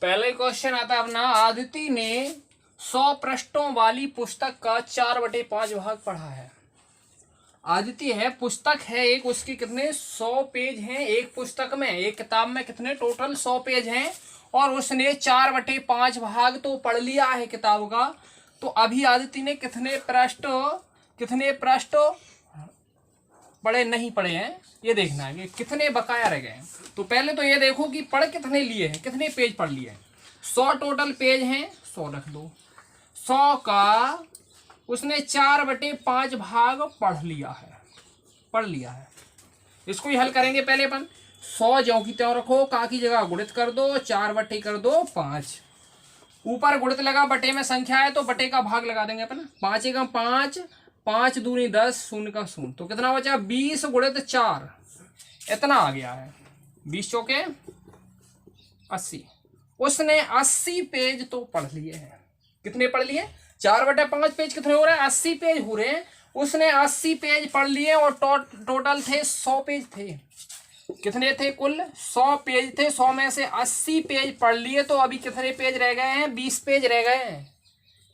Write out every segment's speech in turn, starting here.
पहले क्वेश्चन आता है अपना, आदिति ने 100 पृष्ठों वाली पुस्तक का 4/5 भाग पढ़ा है। आदिति है, पुस्तक है एक, उसकी कितने 100 पेज हैं एक पुस्तक में, एक किताब में कितने टोटल 100 पेज हैं, और उसने 4/5 भाग तो पढ़ लिया है किताब का। तो अभी आदिति ने कितने पृष्ठ पढ़े नहीं पढ़े हैं, ये देखना है कि कितने बकाया रह गए हैं। तो पहले तो ये देखो कि पढ़ कितने लिए हैं, कितने पेज पढ़ लिए हैं। 100 टोटल पेज हैं, 100 रख दो। 100 का उसने 4/5 भाग पढ़ लिया है। इसको ही हल करेंगे पहले अपन। 100 ज्यों की त्यों रखो, का की जगह गुणित कर दो, 4/5 कर दो 5। ऊपर गुणित लगा, बटे में संख्या है तो बटे का भाग लगा देंगे अपन। 5 एकम 5, 5 दूनी 10, शून्य का शून्य, तो कितना बचा 20 गुणित 4, इतना आ गया है। 20 चौके 80। उसने 80 पेज तो पढ़ लिए हैं। कितने पढ़ लिए? 4/5 पेज कितने हो रहे हैं? 80 पेज हो रहे हैं। उसने 80 पेज पढ़ लिए और टोटल थे 100 पेज थे। कितने थे? कुल 100 पेज थे। 100 में से 80 पेज पढ़ लिए, तो अभी कितने पेज रह गए हैं? 20 पेज रह गए हैं।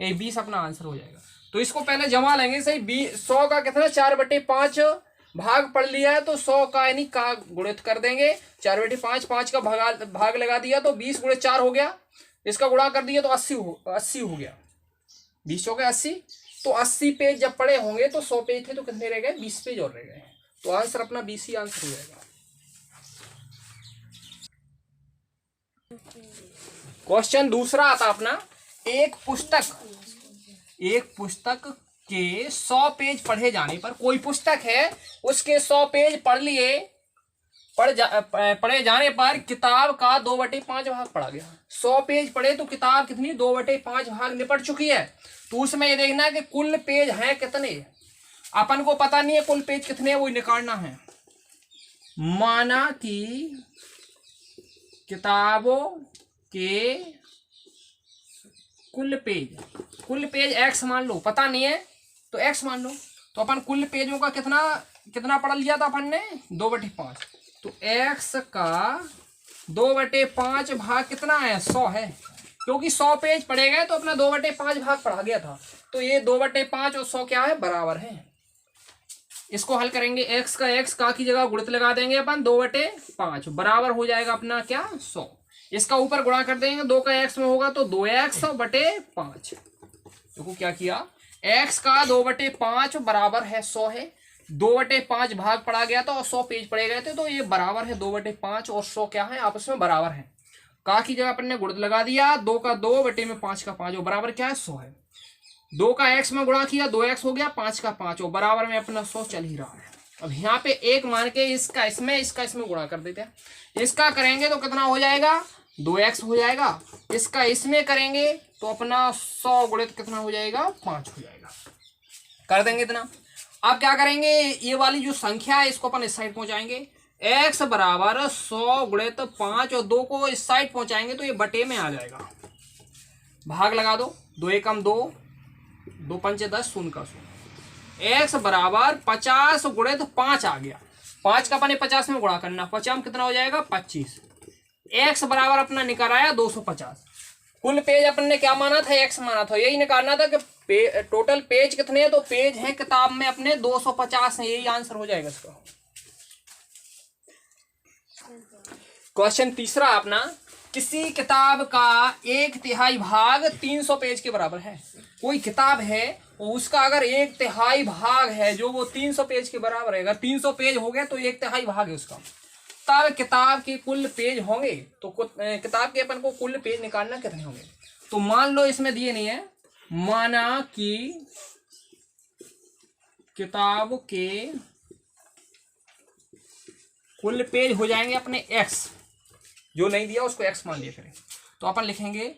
ये 20 अपना आंसर हो जाएगा। तो इसको पहले जमा लेंगे सही। 100 का कितना 4/5 भाग पढ़ लिया है, तो 100 का यानी का गुणित कर देंगे। 4/5, 5 का भाग लगा दिया तो 20 गुणित 4 हो गया। इसका गुणा कर दिया तो 80 हो गया। 20 चौके 80। तो 80 पेज जब पढ़े होंगे तो 100 पेज थे, तो कितने रह गए? 20 पेज और रह गए। तो आंसर अपना 20 ही आंसर हो जाएगा। क्वेश्चन दूसरा आता अपना, एक पुस्तक के 100 पेज पढ़े जाने पर, कोई पुस्तक है उसके 100 पेज पढ़े जाने पर किताब का 2/5 भाग पढ़ा गया। 100 पेज पढ़े तो किताब कितनी 2/5 भाग निपट चुकी है। तो उसमें ये देखना है कि कुल पेज हैं कितने। अपन को पता नहीं है कुल पेज कितने, वो निकालना है। माना कि किताबों के कुल पेज x मान लो, पता नहीं है तो x मान लो। तो अपन कुल पेजों का कितना पढ़ लिया था अपन ने? 2/5। तो x का 2/5 भाग कितना है? 100 है, क्योंकि 100 पेज पढ़े गए तो अपना 2/5 भाग पढ़ा गया था। तो ये 2/5 और 100 क्या है? बराबर है। इसको हल करेंगे। x का की जगह गुणित लगा देंगे अपन, 2/5 बराबर हो जाएगा अपना क्या? 100। इसका ऊपर गुणा कर देंगे, 2 का x में होगा तो 2x/5। देखो क्या किया, x का 2/5 बराबर है 100 है। 2/5 भाग पढ़ा गया था और 100 पेज पढ़े गए थे, तो ये बराबर है 2/5 और 100 क्या है? आपस में बराबर है। का की जगह अपन ने गुणित लगा दिया, 2 का 2 बटे में 5 का 5, और बराबर क्या है? 100 है। 2 का x में गुणा किया, 2x हो गया, 5 का 5, और बराबर में अपना 100 चल ही रहा है। अब यहाँ पे एक मान के इसका इसमें गुणा कर देते हैं। इसका करेंगे तो कितना हो जाएगा? 2x हो जाएगा। इसका इसमें करेंगे तो अपना 100 गुणित कितना हो जाएगा? 5 हो जाएगा। कर देंगे इतना। अब क्या करेंगे, ये वाली जो संख्या है इसको अपन इस साइड पहुंचाएंगे। x बराबर 100 गुणित 5 और 2 को इस साइड पहुंचाएंगे तो ये बटे में आ जाएगा। भाग लगा दो, 2 एकम 2, 2 पंचे 10, शून्य का शून्य। x बराबर 50 गुणित 5 आ गया। 5 का अपने 50 में गुणा करना, 50 में कितना हो जाएगा? 25। x बराबर अपना निकल आया 250। कुल पेज अपन ने क्या माना था? x माना था। यही निकालना था कि टोटल पेज कितने हैं। तो पेज हैं किताब में अपने 250 हैं। यही आंसर हो जाएगा इसका। क्वेश्चन तीसरा अपना, किसी किताब का 1/3 भाग 300 पेज के बराबर है। कोई किताब है उसका अगर 1/3 भाग है जो वो 300 पेज के बराबर है। अगर 300 पेज हो गए तो 1/3 भाग है उसका, तब किताब के कुल पेज होंगे। तो किताब के अपन को कुल पेज निकालना कितने होंगे। तो मान लो इसमें दिए नहीं है, माना कि किताब के कुल पेज हो जाएंगे अपने x, जो नहीं दिया उसको x मान लिया करें। तो अपन लिखेंगे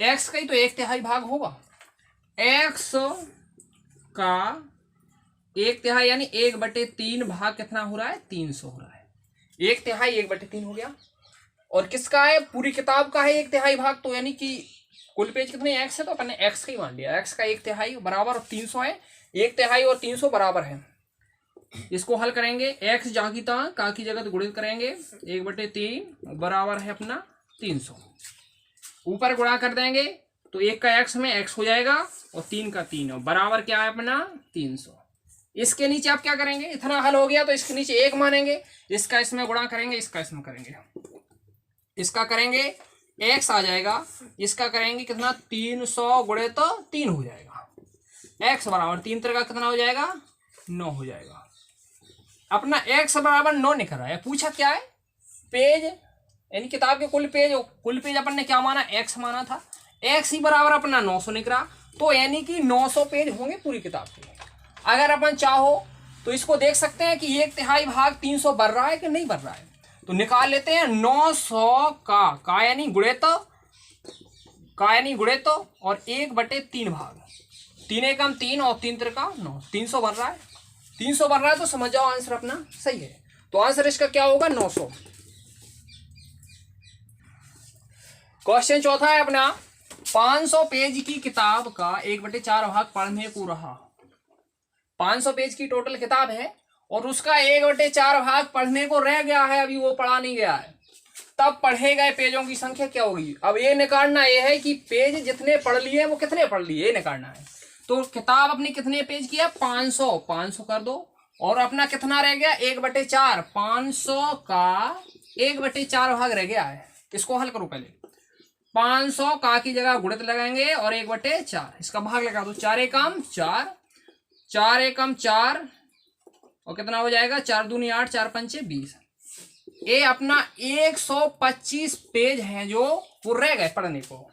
x का ही तो 1/3 भाग होगा। x का 1/3 यानी 1/3 भाग कितना हो रहा है? 300 हो रहा है। 1/3 1/3 हो गया। और किसका है? पूरी किताब का है 1/3 भाग। तो यानी कि कुल पेज कितने x है, तो अपन ने x का ही मान लिया। x का 1/3 बराबर 300 है। 1/3 और 300 बराबर है। इसको हल करेंगे। x जाकी ता का की जगह गुणित करेंगे, 1/3 बराबर है अपना 300। ऊपर गुणा कर देंगे तो 1 का x में x हो जाएगा और 3 का 3 और बराबर क्या है अपना 300। इसके नीचे आप क्या करेंगे, इतना हल हो गया तो इसके नीचे 1 मानेंगे, इसका इसमें गुणा करेंगे, इसका इसमें करेंगे, इसका करेंगे x आ जाएगा, इसका करेंगे कितना 300 गुणे तो 3 हो जाएगा, x बराबर 3 का कितना हो जाएगा 9 हो जाएगा। अपना x बराबर 9 निकल रहा है। पूछा क्या है, पेज यानी किताब के कुल पेज अपन ने क्या माना x माना था, x ही बराबर अपना 900 निकला, तो यानी कि 900 पेज होंगे पूरी किताब के। अगर अपन चाहो तो इसको देख सकते हैं कि 1/3 भाग 300 बढ़ रहा है कि नहीं बढ़ रहा है, तो निकाल लेते हैं 900 का यानी गुणे तो और 1/3 भाग 3 एकम 3 और 3 त्रिका 9, 300 बन रहा है, 300 बन रहा है तो समझ जाओ आंसर अपना सही है। तो आंसर इसका क्या होगा 900। क्वेश्चन चौथा है अपना 500 पेज की किताब का 1/4 भाग पढ़ने को रहा। 500 पेज की टोटल किताब है और उसका 1/4 भाग पढ़ने को रह गया है, अभी वो पढ़ा नहीं गया है, तब पढ़े गए पेजों की संख्या क्या होगी। अब ये निकालना ये है कि पेज जितने पढ़ लिए वो कितने पढ़ लिए, ये निकालना है। तो किताब अपनी कितने पेज की है 500 कर दो और अपना कितना रह गया 1/4, 500 का 1/4 भाग रह गया है। इसको हल करो पहले, 500 का की जगह गुणित लगाएंगे और 1/4 इसका भाग लगा दो, 4 एकम 4, 4 एकम 4 और कितना हो जाएगा 4 दूनी 8, 4 पंचे 20। ये अपना 125 पेज हैं जो वो रह गए पढ़ने को।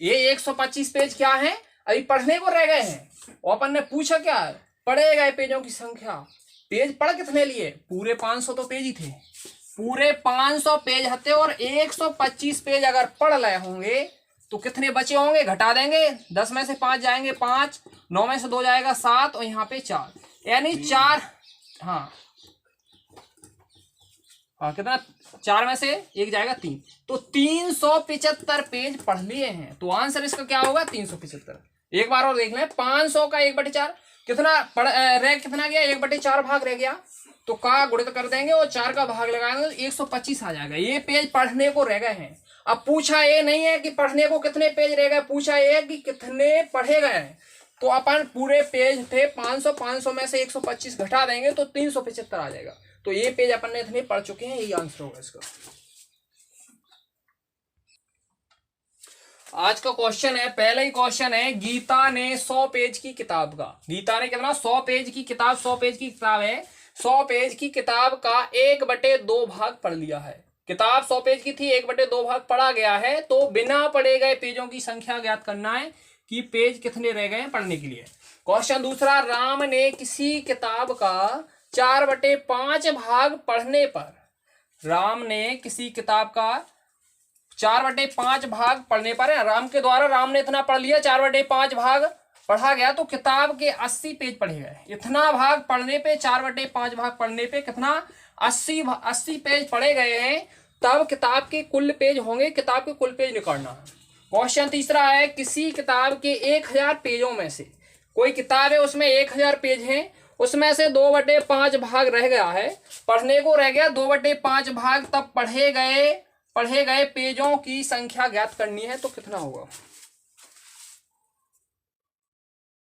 ये 125 पेज क्या है अभी पढ़ने को रह गए हैं। और अपन ने पूछा क्या है, पढ़े गए पेजों की संख्या। पेज पढ़ कितने लिए, पूरे 500 तो पेज ही थे, पूरे 500 पेज हते और 125 पेज अगर पढ़ रहे होंगे तो कितने बचे होंगे, घटा देंगे, 10 में से 5 जाएंगे 5, 9 में से 2 जाएगा 7 और यहाँ पे 4, यानी 4, हाँ कितना 4 में से 1 जाएगा 3, तो 375 पेज पढ़ लिए हैं। तो आंसर इसका क्या होगा 375। एक बार और देख लें, 500 का 1/4 कितना रह कितना गया 1/4 भाग रह गया, तो का गुणित कर देंगे और 4 का भाग लगाएंगे तो 125 आ जाएगा। ये पेज पढ़ने को रह गए हैं। अब पूछा ये नहीं है कि पढ़ने को कितने पेज रह गए, पूछा ये कि कितने पढ़े गए हैं। तो अपन पूरे पेज थे 500 में से 125 घटा देंगे तो 375 आ जाएगा। तो ये पेज अपन ने इतने पढ़ चुके हैं, यही आंसर होगा इसका। आज का क्वेश्चन है, पहला ही क्वेश्चन है, गीता ने 100 पेज की किताब का, गीता ने कितना 100 पेज की किताब, 100 पेज की किताब है, 100 पेज की किताब का 1/2 भाग पढ़ लिया है। किताब 100 पेज की थी, 1/2 भाग पढ़ा गया है, तो बिना पढ़े गए पेजों की संख्या ज्ञात करना है कि पेज कितने रह गए पढ़ने के लिए। क्वेश्चन दूसरा, राम ने किसी किताब का 4/5 भाग पढ़ने पर, राम ने किसी किताब का 4/5 भाग पढ़ने पर है, राम के द्वारा राम ने इतना पढ़ लिया, 4/5 भाग पढ़ा गया, तो किताब के 80 पेज पढ़े गए। इतना भाग पढ़ने पे 4/5 भाग पढ़ने पे कितना 80 पेज पढ़े गए हैं, तब किताब के कुल पेज होंगे, किताब के कुल पेज निकालना है। क्वेश्चन तीसरा है, किसी किताब के 1000 पेजों में से, कोई किताब है उसमें 1000 पेज हैं, उसमें से 2/5 भाग रह गया है, पढ़ने को रह गया 2/5 भाग, तब पढ़े गए पेजों की संख्या ज्ञात करनी है, तो कितना होगा।